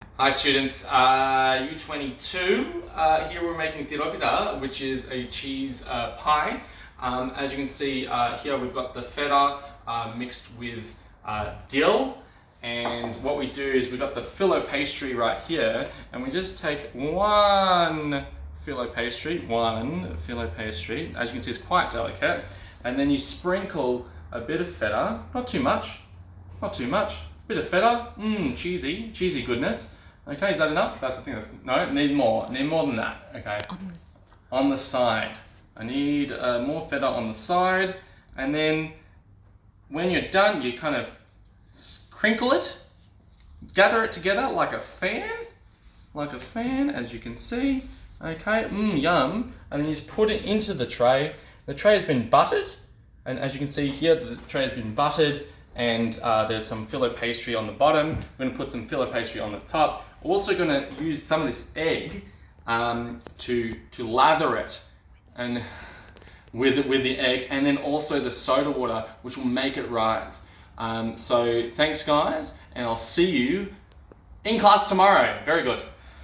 Hi students, U22. Here we're making Tiropita, which is a cheese pie. As you can see here we've got the feta mixed with dill, and what we do is we've got the filo pastry right here, and we just take one filo pastry, as you can see it's quite delicate, and then you sprinkle a bit of feta, not too much, bit of feta, cheesy goodness. Okay, is that enough? That's the thing. No, need more than that. Okay, on the side. I need more feta on the side, and then when you're done, you kind of crinkle it, gather it together like a fan, as you can see. Okay, yum. And then you just put it into the tray. The tray has been buttered, and as you can see here, the tray has been buttered, and there's some filo pastry on the bottom. We're going to put some filo pastry on the top. We're also going to use some of this egg to lather it and with the egg, and then also the soda water, which will make it rise. So thanks guys, and I'll see you in class tomorrow. Very good.